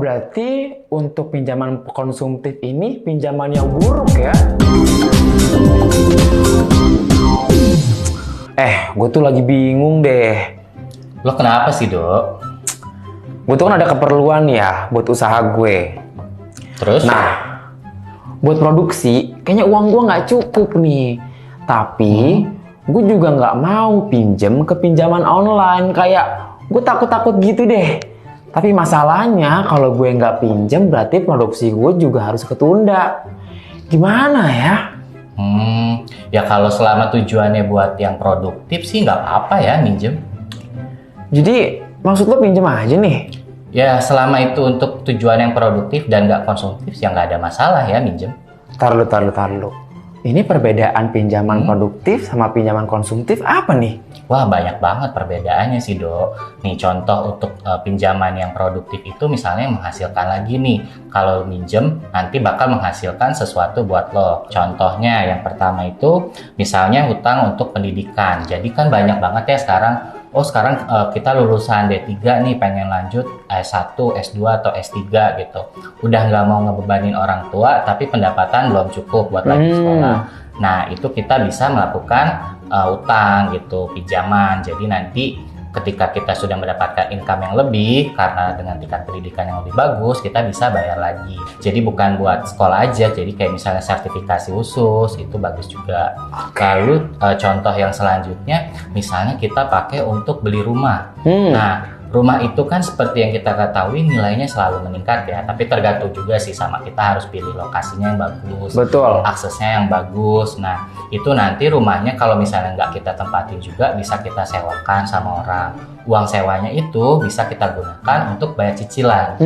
berarti untuk pinjaman konsumtif ini pinjaman yang buruk ya? Gue tuh lagi bingung deh. Lo kenapa sih, Dok? Gue tuh kan ada keperluan ya buat usaha gue. Terus? Nah, buat produksi, kayaknya uang gue nggak cukup nih. Tapi, gue juga nggak mau pinjem ke pinjaman online. Kayak, gue takut-takut gitu deh. Tapi masalahnya, kalau gue nggak pinjem, berarti produksi gue juga harus ketunda. Gimana ya? Ya kalau selama tujuannya buat yang produktif sih nggak apa-apa ya minjem. Jadi, maksud lo pinjem aja nih? Ya selama itu untuk tujuan yang produktif dan nggak konsumtif ya nggak ada masalah ya minjem. Tar lu. Ini perbedaan pinjaman produktif sama pinjaman konsumtif apa nih? Wah banyak banget perbedaannya sih, Dok. Nih contoh untuk pinjaman yang produktif itu misalnya menghasilkan lagi nih. Kalau minjem nanti bakal menghasilkan sesuatu buat lo. Contohnya yang pertama itu misalnya hutang untuk pendidikan. Jadi kan banyak banget ya sekarang. Sekarang kita lulusan D3 nih pengen lanjut S1, S2 atau S3 gitu. Udah nggak mau ngebebanin orang tua tapi pendapatan belum cukup buat lanjut sekolah. Nah itu kita bisa melakukan utang gitu, pinjaman. Jadi nanti ketika kita sudah mendapatkan income yang lebih karena dengan tingkat pendidikan yang lebih bagus, kita bisa bayar lagi. Jadi bukan buat sekolah aja, jadi kayak misalnya sertifikasi khusus itu bagus juga. Lalu contoh yang selanjutnya, misalnya kita pakai untuk beli rumah. Nah, rumah itu kan seperti yang kita ketahui nilainya selalu meningkat ya, tapi tergantung juga sih sama kita harus pilih lokasinya yang bagus, Betul. aksesnya yang bagus. Nah, itu nanti rumahnya kalau misalnya nggak kita tempatin juga bisa kita sewakan sama orang. Uang sewanya itu bisa kita gunakan untuk bayar cicilan.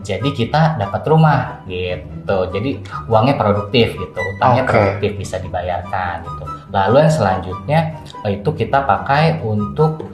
Jadi kita dapat rumah gitu. Jadi uangnya produktif gitu, utangnya produktif bisa dibayarkan gitu. Lalu yang selanjutnya itu kita pakai untuk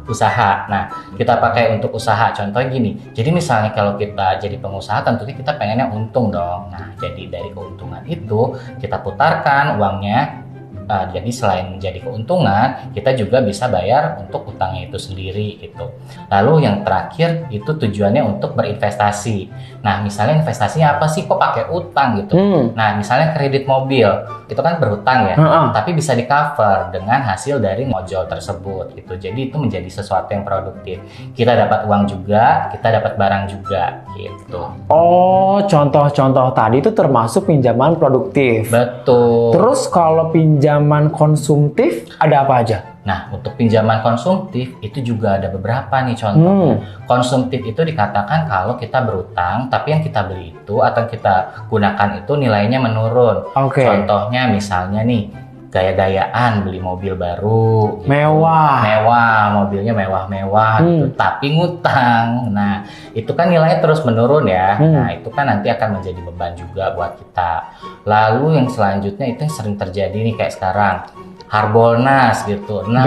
usaha. Nah, kita pakai untuk usaha. Contohnya gini. Jadi misalnya kalau kita jadi pengusaha tentunya kita pengennya untung dong. Nah, jadi dari keuntungan itu kita putarkan uangnya. Jadi selain menjadi keuntungan, kita juga bisa bayar untuk utangnya itu sendiri gitu. Lalu yang terakhir itu tujuannya untuk berinvestasi. Nah, misalnya investasinya apa sih? Kok pakai utang gitu? Nah, misalnya kredit mobil, itu kan berhutang ya, tapi bisa di cover dengan hasil dari ojol tersebut gitu. Jadi itu menjadi sesuatu yang produktif. Kita dapat uang juga, kita dapat barang juga gitu. Oh, contoh-contoh tadi itu termasuk pinjaman produktif. Betul. Terus kalau pinjaman konsumtif ada apa aja? Nah, untuk pinjaman konsumtif itu juga ada beberapa nih contohnya. Konsumtif itu dikatakan kalau kita berutang, tapi yang kita beli itu atau kita gunakan itu nilainya menurun. Contohnya misalnya nih, gaya-gayaan beli mobil baru. Gitu. Mewah, mobilnya mewah-mewah gitu, tapi ngutang. Nah, itu kan nilainya terus menurun ya. Nah, itu kan nanti akan menjadi beban juga buat kita. Lalu yang selanjutnya itu yang sering terjadi nih kayak sekarang. Harbolnas gitu. Nah,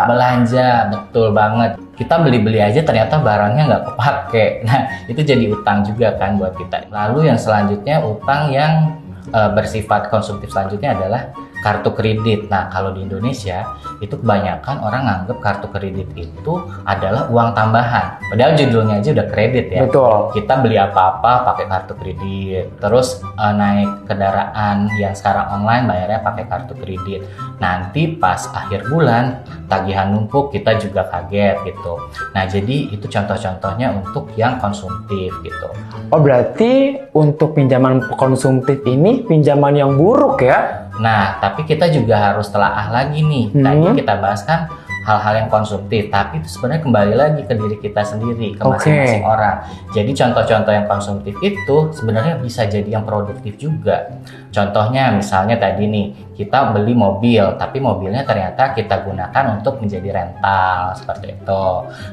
belanja, betul banget. Kita beli-beli aja ternyata barangnya nggak kepake. Nah, itu jadi utang juga kan buat kita. Lalu yang selanjutnya utang yang bersifat konsumtif selanjutnya adalah kartu kredit. Nah, kalau di Indonesia itu kebanyakan orang nganggep kartu kredit itu adalah uang tambahan. Padahal judulnya aja udah kredit ya. Betul. Kita beli apa-apa pakai kartu kredit. Terus naik kendaraan yang sekarang online bayarnya pakai kartu kredit. Nanti pas akhir bulan tagihan numpuk kita juga kaget gitu. Nah, jadi itu contoh-contohnya untuk yang konsumtif gitu. Oh, berarti untuk pinjaman konsumtif ini pinjaman yang buruk ya? Nah, tapi kita juga harus telaah lagi nih. Tadi kita bahas kan hal-hal yang konsumtif, tapi itu sebenarnya kembali lagi ke diri kita sendiri, ke masing-masing orang. Jadi contoh-contoh yang konsumtif itu sebenarnya bisa jadi yang produktif juga. Contohnya misalnya tadi nih, kita beli mobil, tapi mobilnya ternyata kita gunakan untuk menjadi rental, seperti itu.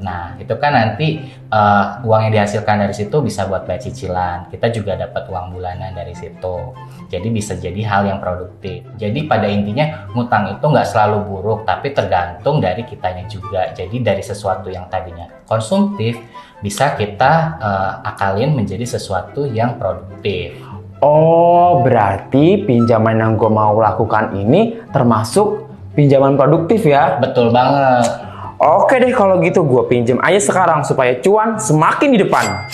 Nah, itu kan nanti uang yang dihasilkan dari situ bisa buat bayar cicilan. Kita juga dapat uang bulanan dari situ. Jadi bisa jadi hal yang produktif. Jadi pada intinya ngutang itu nggak selalu buruk, tapi tergantung dari kitanya juga. Jadi dari sesuatu yang tadinya konsumtif bisa kita akalin menjadi sesuatu yang produktif. Oh, berarti pinjaman yang gue mau lakukan ini termasuk pinjaman produktif ya? Betul banget. Oke deh kalau gitu gue pinjem aja sekarang supaya cuan semakin di depan.